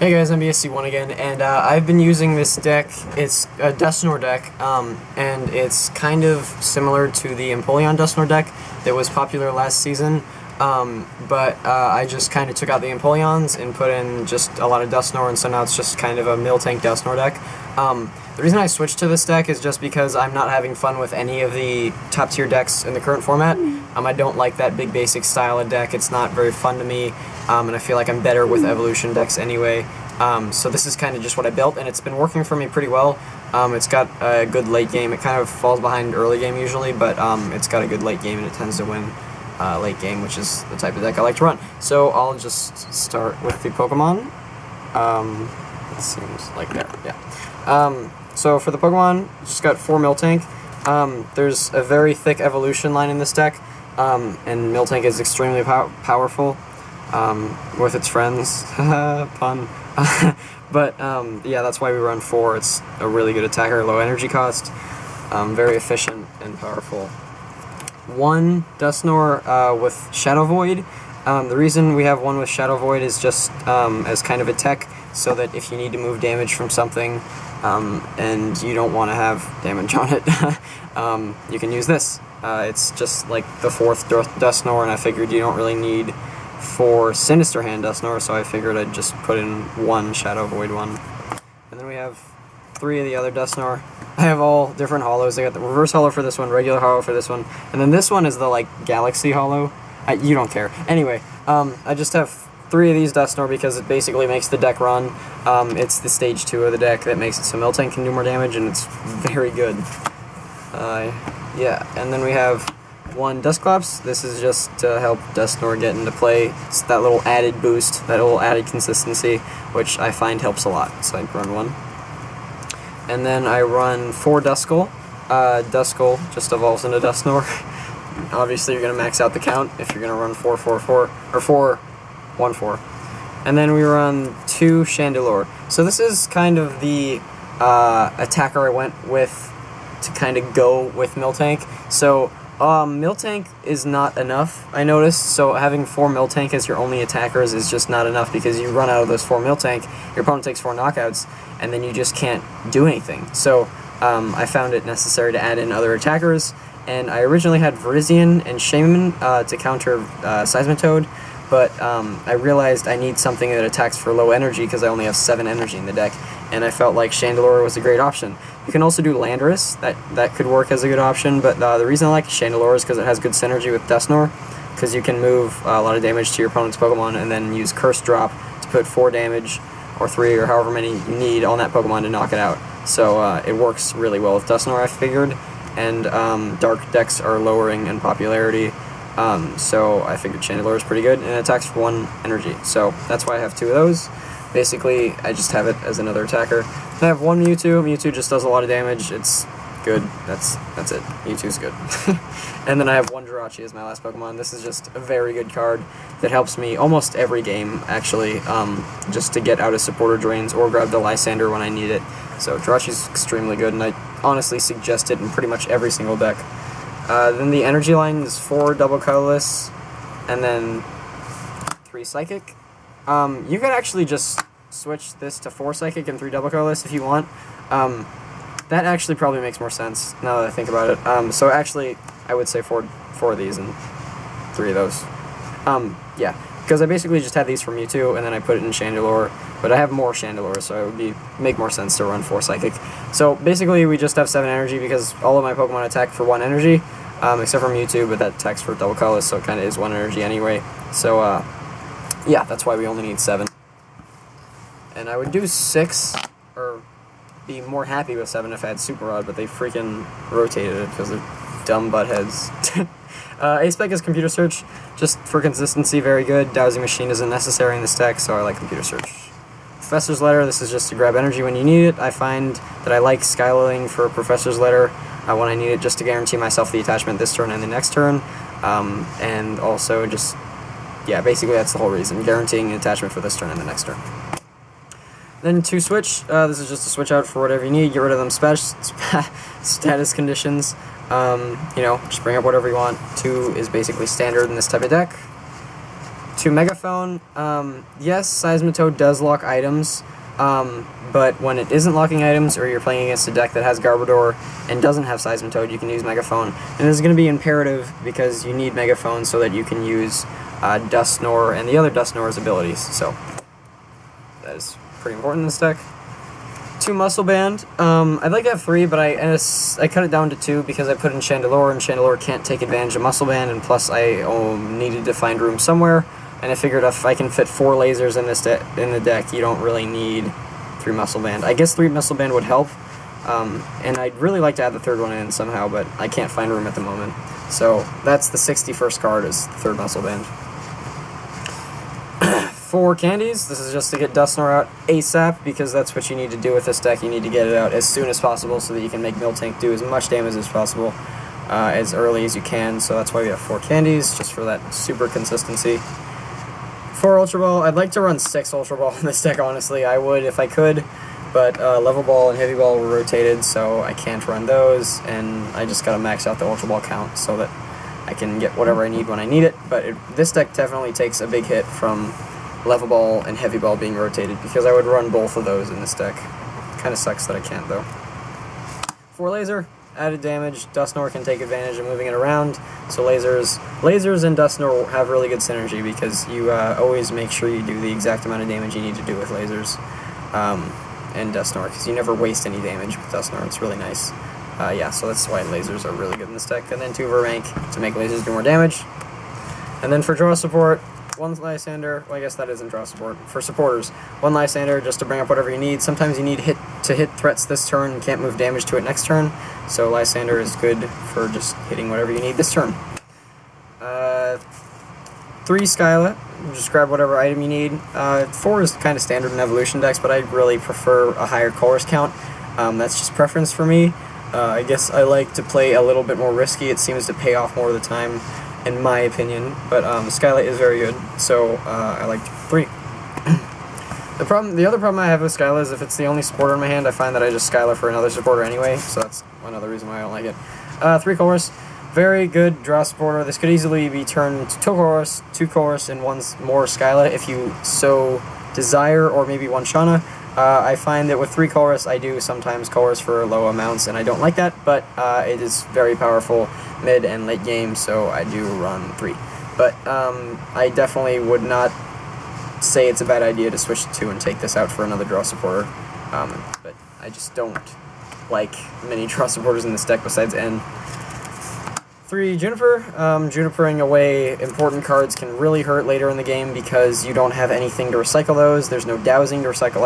Hey guys, I'm BSC1 again, and I've been using this deck. It's a Dusknoir deck, and it's kind of similar to the Empoleon Dusknoir deck that was popular last season, but I just kind of took out the Empoleons and put in just a lot of Dusknoir, and so now it's just kind of a miltank Dusknoir deck. The reason I switched to this deck is just because I'm not having fun with any of the top tier decks in the current format. I don't like that big basic style of deck. It's not very fun to me, and I feel like I'm better with evolution decks anyway. So this is kind of just what I built, and it's been working for me pretty well. It's got a good late game. It kind of falls behind early game usually, but it's got a good late game, and it tends to win late game, which is the type of deck I like to run. So I'll just start with the Pokemon. It seems like that, yeah. So for the Pokemon, just got 4 Miltank. There's a very thick evolution line in this deck, and Miltank is extremely powerful with its friends. Pun. But yeah, that's why we run 4. It's a really good attacker, low energy cost, very efficient and powerful. 1 Dusknoir with Shadow Void. The reason we have 1 with Shadow Void is just as kind of a tech, so that if you need to move damage from something and you don't want to have damage on it, you can use this. It's just like the 4th Dusknoir, and I figured you don't really need 4 Sinister Hand Dusknoir, so I figured I'd just put in 1 Shadow Void one. And then we have 3 of the other Dusknoir. I have all different hollows. I got the reverse hollow for this one, regular hollow for this one, and then this one is the like Galaxy hollow. You don't care. Anyway, I just have 3 of these Dusknoir because it basically makes the deck run. It's the stage 2 of the deck that makes it so Miltank can do more damage, and it's very good. Yeah, and then we have 1 Dusclops. This is just to help Dusknoir get into play. It's that little added boost, that little added consistency, which I find helps a lot, so I run 1. And then I run 4 Duskull. Duskull just evolves into Dusknoir. Obviously you're going to max out the count if you're going to run 4, 4, 4, or 4, 1, 4. And then we run 2 Chandelure. So this is kind of the attacker I went with to kind of go with Miltank. So Miltank is not enough, I noticed, so having 4 Miltank as your only attackers is just not enough, because you run out of those 4 Miltank, your opponent takes 4 knockouts, and then you just can't do anything. So I found it necessary to add in other attackers, and I originally had Virizion and Shaman to counter Seismitoad, but I realized I need something that attacks for low energy because I only have 7 energy in the deck, and I felt like Chandelure was a great option. You can also do Landorus, that could work as a good option, but the reason I like Chandelure is because it has good synergy with Dusknoir, because you can move a lot of damage to your opponent's Pokemon and then use Curse Drop to put 4 damage, or 3, or however many you need on that Pokemon to knock it out. So it works really well with Dusknoir, I figured, and Dark decks are lowering in popularity, so I figured Chandelure is pretty good, and it attacks for 1 energy, so that's why I have 2 of those. Basically, I just have it as another attacker. I have 1 Mewtwo. Mewtwo just does a lot of damage. It's good. That's it. Mewtwo's good. And then I have 1 Jirachi as my last Pokemon. This is just a very good card that helps me almost every game, actually, just to get out of supporter drains or grab the Lysander when I need it. So Jirachi's extremely good, and I honestly suggest it in pretty much every single deck. Then the energy line is 4 double colorless, and then 3 psychic. You could actually just switch this to 4 psychic and 3 double colorless if you want. That actually probably makes more sense now that I think about it. So actually, I would say 4 of these and 3 of those. Yeah, because I basically just have these from Mewtwo, and then I put it in Chandelure, but I have more Chandelure, so it would make more sense to run 4 psychic. So basically, we just have 7 energy because all of my Pokemon attack for 1 energy, except for Mewtwo, but that attacks for double colorless, so it kind of is 1 energy anyway. So, yeah, that's why we only need 7. And I would do 6, or be more happy with 7 if I had Super Rod, but they freaking rotated it because they're dumb buttheads. A-Spec is Computer Search, just for consistency, very good. Dowsing Machine isn't necessary in this deck, so I like Computer Search. Professor's Letter, this is just to grab energy when you need it. I find that I like Skyling for Professor's Letter when I need it, just to guarantee myself the attachment this turn and the next turn, and also just, yeah, basically that's the whole reason, guaranteeing an attachment for this turn and the next turn. Then 2 switch, this is just a switch out for whatever you need, get rid of them status conditions, you know, just bring up whatever you want. 2 is basically standard in this type of deck. To Megaphone, yes, Seismitoad does lock items, but when it isn't locking items, or you're playing against a deck that has Garbodor and doesn't have Seismitoad, you can use Megaphone. And this is going to be imperative because you need Megaphone so that you can use Dusknoir and the other Dusknoir's abilities. So that is pretty important in this deck. 2 Muscle Band. I'd like to have 3, but I cut it down to 2 because I put in Chandelure, and Chandelure can't take advantage of Muscle Band, and plus I needed to find room somewhere, and I figured if I can fit 4 lasers in this in the deck, you don't really need 3 Muscle Band. I guess 3 Muscle Band would help, and I'd really like to add the 3rd one in somehow, but I can't find room at the moment. So that's the 61st card, is the 3rd Muscle Band. 4 candies. This is just to get Dusknoir out ASAP, because that's what you need to do with this deck. You need to get it out as soon as possible so that you can make Miltank do as much damage as possible as early as you can. So that's why we have 4 candies, just for that super consistency. 4 Ultra Ball. I'd like to run 6 Ultra Ball in this deck, honestly. I would if I could, but Level Ball and Heavy Ball were rotated, so I can't run those, and I just gotta max out the Ultra Ball count so that I can get whatever I need when I need it. But this deck definitely takes a big hit from Level Ball and Heavy Ball being rotated, because I would run both of those in this deck. Kinda sucks that I can't, though. 4 Laser, added damage. Dusknoir can take advantage of moving it around, so lasers and Dusknoir have really good synergy, because you always make sure you do the exact amount of damage you need to do with lasers and Dusknoir, because you never waste any damage with Dusknoir. It's really nice. Yeah, so that's why lasers are really good in this deck. And then 2 Vermank to make lasers do more damage. And then for draw support, 1 Lysander. Well, I guess that isn't draw support. For supporters, 1 Lysander just to bring up whatever you need. Sometimes you need to hit threats this turn and can't move damage to it next turn, so Lysander is good for just hitting whatever you need this turn. 3 Skyla. Just grab whatever item you need. 4 is kind of standard in evolution decks, but I really prefer a higher colors count. That's just preference for me. I guess I like to play a little bit more risky. It seems to pay off more of the time, in my opinion, but Skylight is very good, so I like 3. The other problem I have with Skyla is if it's the only supporter in my hand, I find that I just Skyla for another supporter anyway, so that's another reason why I don't like it. 3 Chorus, very good draw supporter. This could easily be turned to 2 Chorus, and 1 more Skyla if you so desire, or maybe 1 Shauna. I find that with 3 Chorus, I do sometimes Chorus for low amounts, and I don't like that, but it is very powerful mid and late game, so I do run 3. But I definitely would not say it's a bad idea to switch to 2 and take this out for another draw supporter. But I just don't like many draw supporters in this deck besides N. 3 Juniper. Junipering away important cards can really hurt later in the game because you don't have anything to recycle those. There's no dowsing to recycle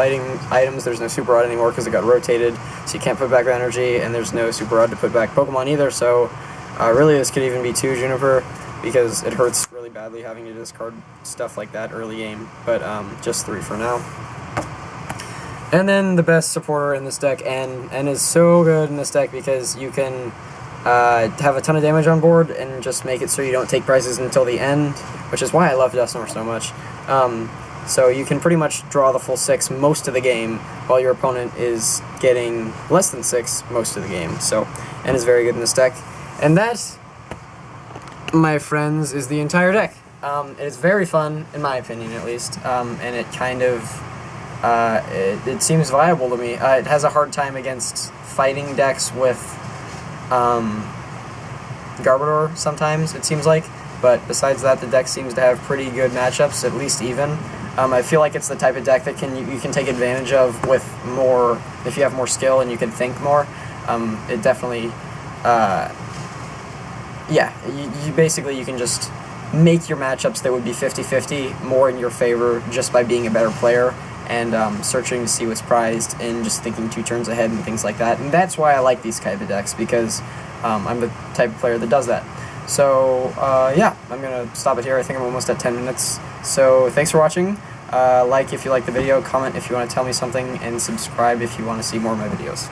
items. There's no Super Rod anymore because it got rotated, so you can't put back energy, and there's no Super Rod to put back Pokemon either, so really this could even be 2 Juniper, because it hurts really badly having to discard stuff like that early game, but just 3 for now. And then the best supporter in this deck, N is so good in this deck because you can have a ton of damage on board and just make it so you don't take prizes until the end, which is why I love Dusknoir so much. So you can pretty much draw the full 6 most of the game, while your opponent is getting less than 6 most of the game. So N is very good in this deck. And that, my friends, is the entire deck. It is very fun, in my opinion at least, and it kind of, it seems viable to me. It has a hard time against fighting decks with Garbodor sometimes, it seems like, but besides that, the deck seems to have pretty good matchups, at least even. I feel like it's the type of deck that you can take advantage of with more, if you have more skill and you can think more. It definitely, yeah, basically you can just make your matchups that would be 50-50 more in your favor just by being a better player and searching to see what's prized and just thinking 2 turns ahead and things like that. And that's why I like these type of decks, because I'm the type of player that does that. So yeah, I'm going to stop it here. I think I'm almost at 10 minutes. So thanks for watching. Like if you like the video, comment if you want to tell me something, and subscribe if you want to see more of my videos.